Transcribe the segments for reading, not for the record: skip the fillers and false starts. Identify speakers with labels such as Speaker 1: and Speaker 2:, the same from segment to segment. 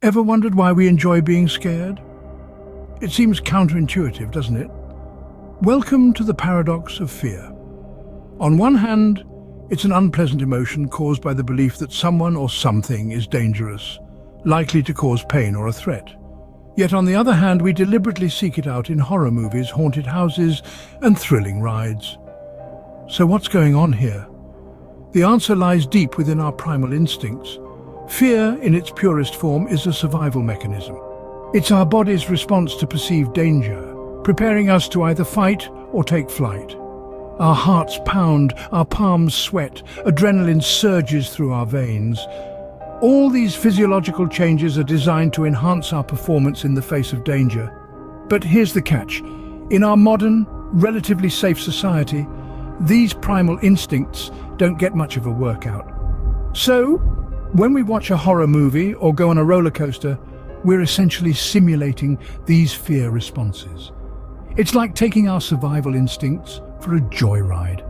Speaker 1: Ever wondered why we enjoy being scared? It seems counterintuitive, doesn't it? Welcome to the paradox of fear. On one hand, it's an unpleasant emotion caused by the belief that someone or something is dangerous, likely to cause pain or a threat. Yet on the other hand, we deliberately seek it out in horror movies, haunted houses, and thrilling rides. So what's going on here? The answer lies deep within our primal instincts. Fear, in its purest form, is a survival mechanism. It's our body's response to perceived danger, preparing us to either fight or take flight. Our hearts pound, our palms sweat, adrenaline surges through our veins. All these physiological changes are designed to enhance our performance in the face of danger. But here's the catch. In our modern, relatively safe society, these primal instincts don't get much of a workout. So, when we watch a horror movie or go on a roller coaster, we're essentially simulating these fear responses. It's like taking our survival instincts for a joyride.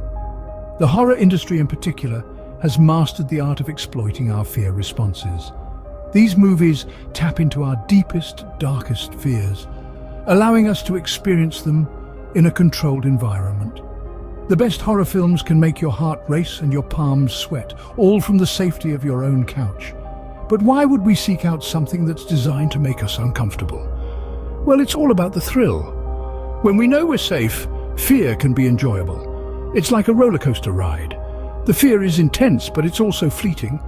Speaker 1: The horror industry in particular has mastered the art of exploiting our fear responses. These movies tap into our deepest, darkest fears, allowing us to experience them in a controlled environment. The best horror films can make your heart race and your palms sweat, all from the safety of your own couch. But why would we seek out something that's designed to make us uncomfortable? Well, it's all about the thrill. When we know we're safe, fear can be enjoyable. It's like a roller coaster ride. The fear is intense, but it's also fleeting.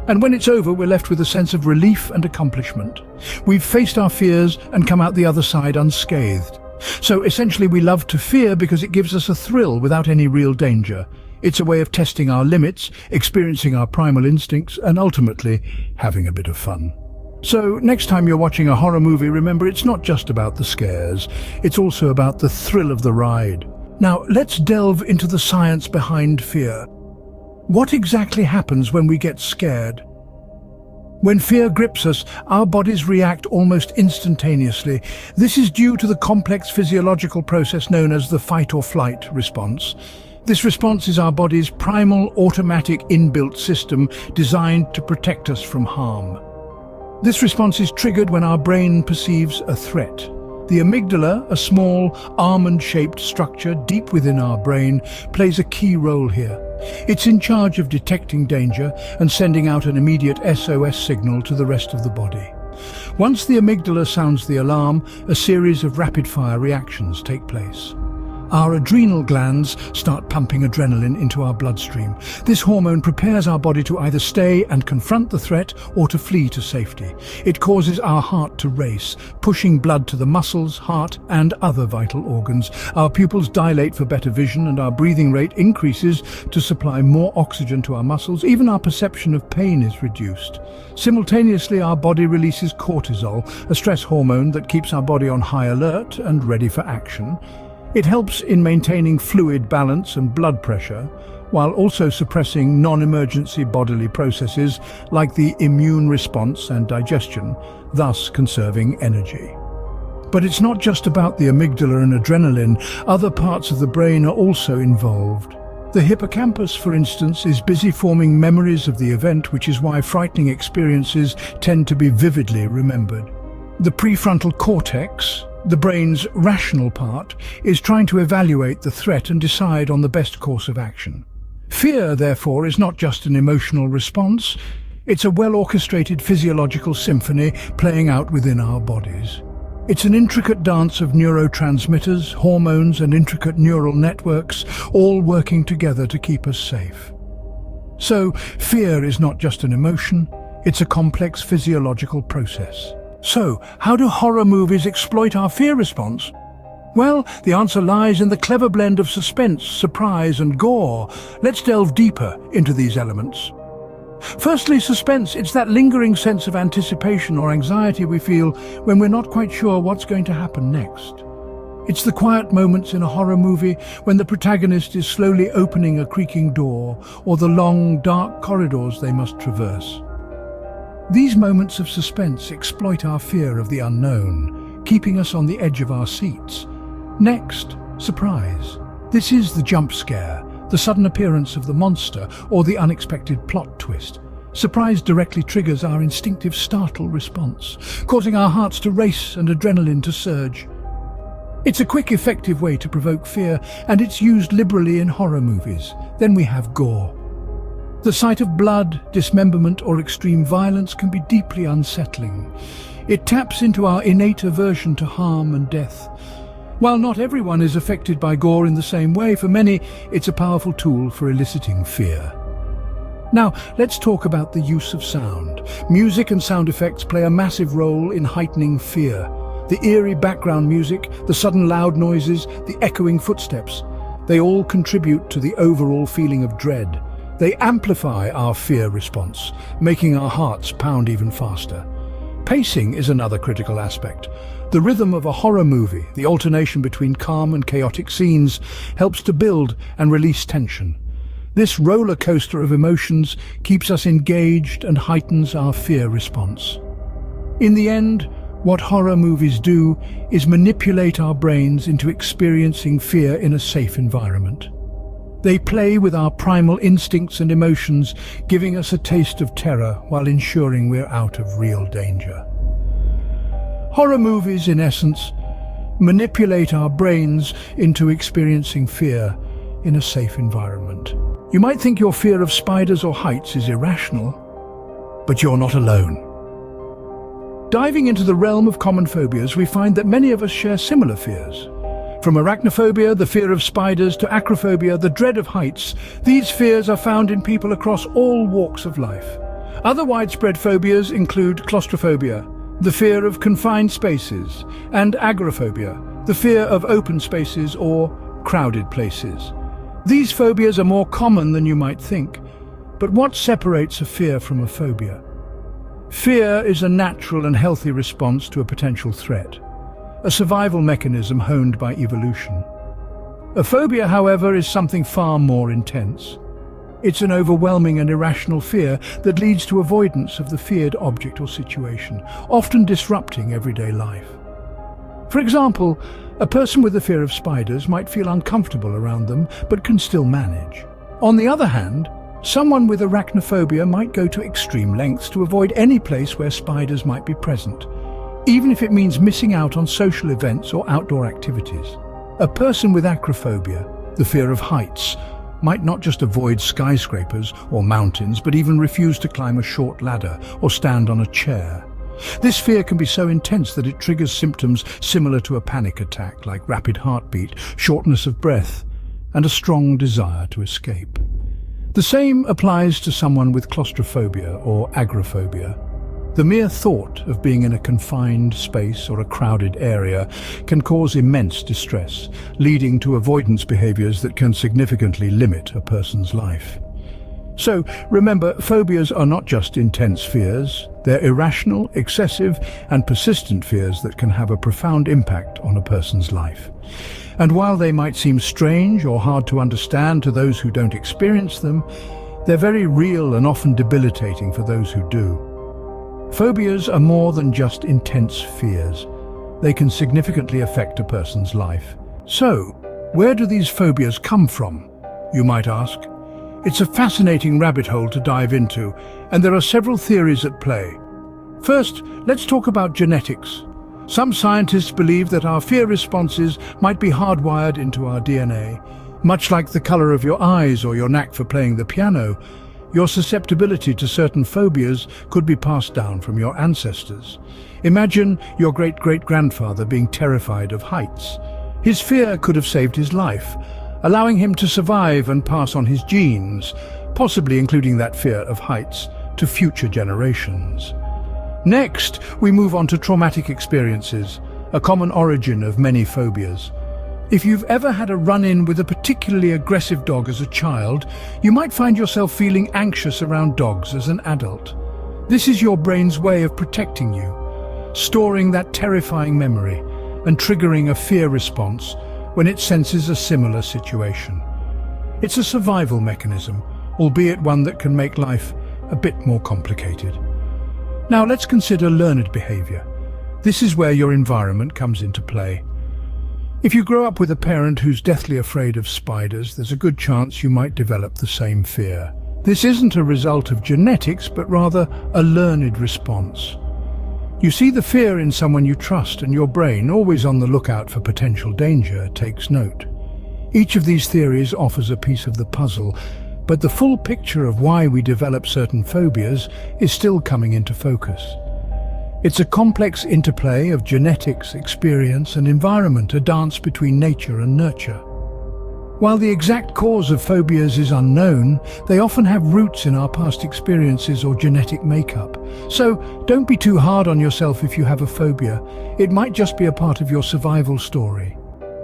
Speaker 1: And when it's over, we're left with a sense of relief and accomplishment. We've faced our fears and come out the other side unscathed. So essentially we love to fear because it gives us a thrill without any real danger. It's a way of testing our limits, experiencing our primal instincts, and ultimately having a bit of fun. So next time you're watching a horror movie, remember it's not just about the scares, it's also about the thrill of the ride. Now let's delve into the science behind fear. What exactly happens when we get scared? When fear grips us, our bodies react almost instantaneously. This is due to the complex physiological process known as the fight or flight response. This response is our body's primal, automatic, inbuilt system designed to protect us from harm. This response is triggered when our brain perceives a threat. The amygdala, a small, almond-shaped structure deep within our brain, plays a key role here. It's in charge of detecting danger and sending out an immediate SOS signal to the rest of the body. Once the amygdala sounds the alarm, a series of rapid-fire reactions take place. Our adrenal glands start pumping adrenaline into our bloodstream. This hormone prepares our body to either stay and confront the threat or to flee to safety. It causes our heart to race, pushing blood to the muscles, heart, and other vital organs. Our pupils dilate for better vision and our breathing rate increases to supply more oxygen to our muscles. Even our perception of pain is reduced. Simultaneously, our body releases cortisol, a stress hormone that keeps our body on high alert and ready for action. It helps in maintaining fluid balance and blood pressure, while also suppressing non-emergency bodily processes like the immune response and digestion, thus conserving energy. But it's not just about the amygdala and adrenaline. Other parts of the brain are also involved. The hippocampus, for instance, is busy forming memories of the event, which is why frightening experiences tend to be vividly remembered. The prefrontal cortex, the brain's rational part, is trying to evaluate the threat and decide on the best course of action. Fear, therefore, is not just an emotional response, it's a well-orchestrated physiological symphony playing out within our bodies. It's an intricate dance of neurotransmitters, hormones, and intricate neural networks, all working together to keep us safe. So, fear is not just an emotion, it's a complex physiological process. So, how do horror movies exploit our fear response? Well, the answer lies in the clever blend of suspense, surprise, and gore. Let's delve deeper into these elements. Firstly, suspense. It's that lingering sense of anticipation or anxiety we feel when we're not quite sure what's going to happen next. It's the quiet moments in a horror movie when the protagonist is slowly opening a creaking door, or the long, dark corridors they must traverse. These moments of suspense exploit our fear of the unknown, keeping us on the edge of our seats. Next, surprise. This is the jump scare, the sudden appearance of the monster, or the unexpected plot twist. Surprise directly triggers our instinctive startle response, causing our hearts to race and adrenaline to surge. It's a quick, effective way to provoke fear, and it's used liberally in horror movies. Then we have gore. The sight of blood, dismemberment, or extreme violence can be deeply unsettling. It taps into our innate aversion to harm and death. While not everyone is affected by gore in the same way, for many, it's a powerful tool for eliciting fear. Now, let's talk about the use of sound. Music and sound effects play a massive role in heightening fear. The eerie background music, the sudden loud noises, the echoing footsteps, they all contribute to the overall feeling of dread. They amplify our fear response, making our hearts pound even faster. Pacing is another critical aspect. The rhythm of a horror movie, the alternation between calm and chaotic scenes, helps to build and release tension. This roller coaster of emotions keeps us engaged and heightens our fear response. In the end, what horror movies do is manipulate our brains into experiencing fear in a safe environment. They play with our primal instincts and emotions, giving us a taste of terror while ensuring we're out of real danger. Horror movies, in essence, manipulate our brains into experiencing fear in a safe environment. You might think your fear of spiders or heights is irrational, but you're not alone. Diving into the realm of common phobias, we find that many of us share similar fears. From arachnophobia, the fear of spiders, to acrophobia, the dread of heights, these fears are found in people across all walks of life. Other widespread phobias include claustrophobia, the fear of confined spaces, and agoraphobia, the fear of open spaces or crowded places. These phobias are more common than you might think, but what separates a fear from a phobia? Fear is a natural and healthy response to a potential threat, a survival mechanism honed by evolution. A phobia, however, is something far more intense. It's an overwhelming and irrational fear that leads to avoidance of the feared object or situation, often disrupting everyday life. For example, a person with a fear of spiders might feel uncomfortable around them, but can still manage. On the other hand, someone with arachnophobia might go to extreme lengths to avoid any place where spiders might be present, even if it means missing out on social events or outdoor activities. A person with acrophobia, the fear of heights, might not just avoid skyscrapers or mountains, but even refuse to climb a short ladder or stand on a chair. This fear can be so intense that it triggers symptoms similar to a panic attack, like rapid heartbeat, shortness of breath, and a strong desire to escape. The same applies to someone with claustrophobia or agoraphobia. The mere thought of being in a confined space or a crowded area can cause immense distress, leading to avoidance behaviors that can significantly limit a person's life. So, remember, phobias are not just intense fears. They're irrational, excessive, and persistent fears that can have a profound impact on a person's life. And while they might seem strange or hard to understand to those who don't experience them, they're very real and often debilitating for those who do. Phobias are more than just intense fears. They can significantly affect a person's life. So, where do these phobias come from, you might ask? It's a fascinating rabbit hole to dive into, and there are several theories at play. First, let's talk about genetics. Some scientists believe that our fear responses might be hardwired into our DNA. Much like the color of your eyes or your knack for playing the piano, your susceptibility to certain phobias could be passed down from your ancestors. Imagine your great-great-grandfather being terrified of heights. His fear could have saved his life, allowing him to survive and pass on his genes, possibly including that fear of heights, to future generations. Next, we move on to traumatic experiences, a common origin of many phobias. If you've ever had a run-in with a particularly aggressive dog as a child, you might find yourself feeling anxious around dogs as an adult. This is your brain's way of protecting you, storing that terrifying memory and triggering a fear response when it senses a similar situation. It's a survival mechanism, albeit one that can make life a bit more complicated. Now let's consider learned behavior. This is where your environment comes into play. If you grow up with a parent who's deathly afraid of spiders, there's a good chance you might develop the same fear. This isn't a result of genetics, but rather a learned response. You see the fear in someone you trust, and your brain, always on the lookout for potential danger, takes note. Each of these theories offers a piece of the puzzle, but the full picture of why we develop certain phobias is still coming into focus. It's a complex interplay of genetics, experience, and environment, a dance between nature and nurture. While the exact cause of phobias is unknown, they often have roots in our past experiences or genetic makeup. So don't be too hard on yourself if you have a phobia. It might just be a part of your survival story.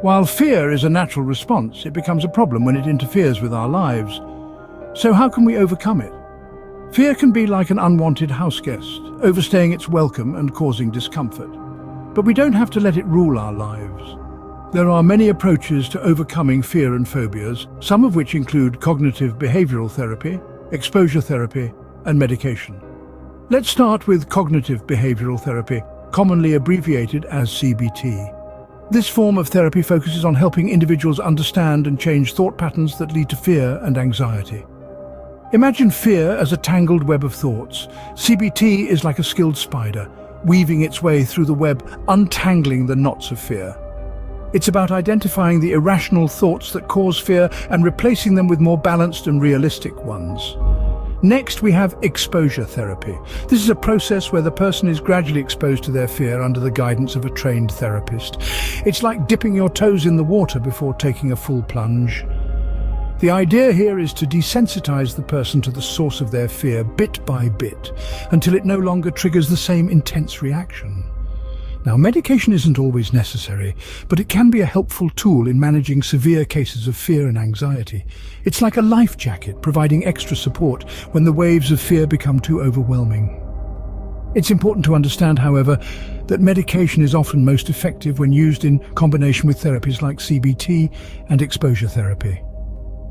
Speaker 1: While fear is a natural response, it becomes a problem when it interferes with our lives. So how can we overcome it? Fear can be like an unwanted house guest, overstaying its welcome and causing discomfort. But we don't have to let it rule our lives. There are many approaches to overcoming fear and phobias, some of which include cognitive behavioral therapy, exposure therapy, and medication. Let's start with cognitive behavioral therapy, commonly abbreviated as CBT. This form of therapy focuses on helping individuals understand and change thought patterns that lead to fear and anxiety. Imagine fear as a tangled web of thoughts. CBT is like a skilled spider, weaving its way through the web, untangling the knots of fear. It's about identifying the irrational thoughts that cause fear and replacing them with more balanced and realistic ones. Next, we have exposure therapy. This is a process where the person is gradually exposed to their fear under the guidance of a trained therapist. It's like dipping your toes in the water before taking a full plunge. The idea here is to desensitize the person to the source of their fear bit by bit, until it no longer triggers the same intense reaction. Now, medication isn't always necessary, but it can be a helpful tool in managing severe cases of fear and anxiety. It's like a life jacket, providing extra support when the waves of fear become too overwhelming. It's important to understand, however, that medication is often most effective when used in combination with therapies like CBT and exposure therapy.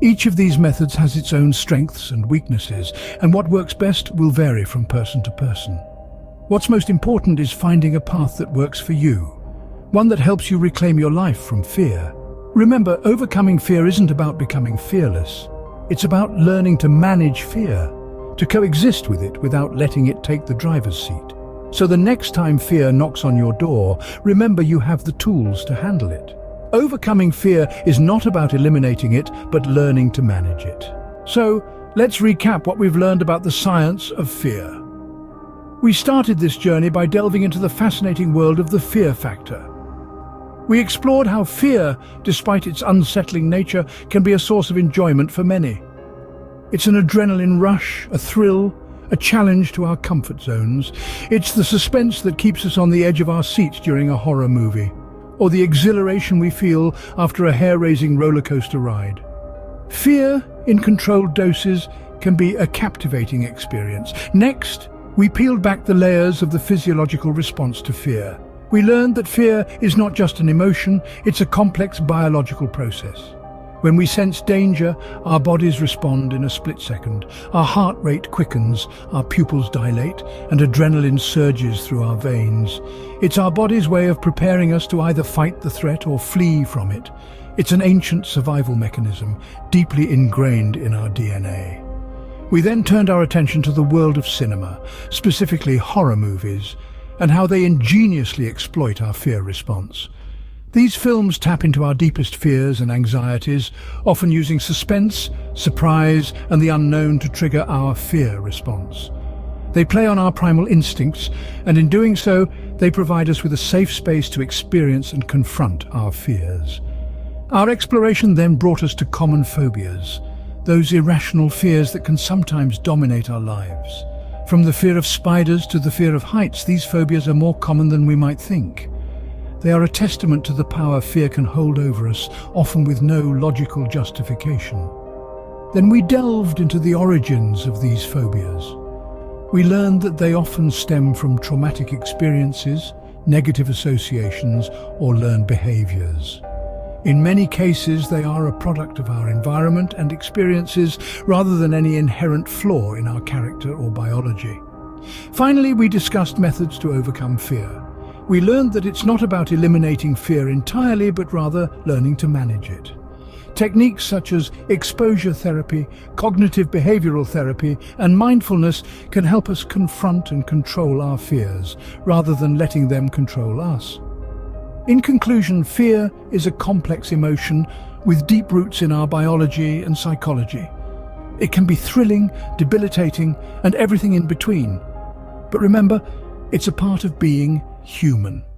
Speaker 1: Each of these methods has its own strengths and weaknesses, and what works best will vary from person to person. What's most important is finding a path that works for you, one that helps you reclaim your life from fear. Remember, overcoming fear isn't about becoming fearless. It's about learning to manage fear, to coexist with it without letting it take the driver's seat. So the next time fear knocks on your door, remember you have the tools to handle it. Overcoming fear is not about eliminating it, but learning to manage it. So, let's recap what we've learned about the science of fear. We started this journey by delving into the fascinating world of the fear factor. We explored how fear, despite its unsettling nature, can be a source of enjoyment for many. It's an adrenaline rush, a thrill, a challenge to our comfort zones. It's the suspense that keeps us on the edge of our seats during a horror movie, or the exhilaration we feel after a hair-raising roller coaster ride. Fear, in controlled doses, can be a captivating experience. Next, we peeled back the layers of the physiological response to fear. We learned that fear is not just an emotion, it's a complex biological process. When we sense danger, our bodies respond in a split second. Our heart rate quickens, our pupils dilate, and adrenaline surges through our veins. It's our body's way of preparing us to either fight the threat or flee from it. It's an ancient survival mechanism, deeply ingrained in our DNA. We then turned our attention to the world of cinema, specifically horror movies, and how they ingeniously exploit our fear response. These films tap into our deepest fears and anxieties, often using suspense, surprise, and the unknown to trigger our fear response. They play on our primal instincts, and in doing so, they provide us with a safe space to experience and confront our fears. Our exploration then brought us to common phobias, those irrational fears that can sometimes dominate our lives. From the fear of spiders to the fear of heights, these phobias are more common than we might think. They are a testament to the power fear can hold over us, often with no logical justification. Then we delved into the origins of these phobias. We learned that they often stem from traumatic experiences, negative associations, or learned behaviors. In many cases, they are a product of our environment and experiences rather than any inherent flaw in our character or biology. Finally, we discussed methods to overcome fear. We learned that it's not about eliminating fear entirely, but rather learning to manage it. Techniques such as exposure therapy, cognitive behavioral therapy, and mindfulness can help us confront and control our fears, rather than letting them control us. In conclusion, fear is a complex emotion with deep roots in our biology and psychology. It can be thrilling, debilitating, and everything in between. But remember, it's a part of being human.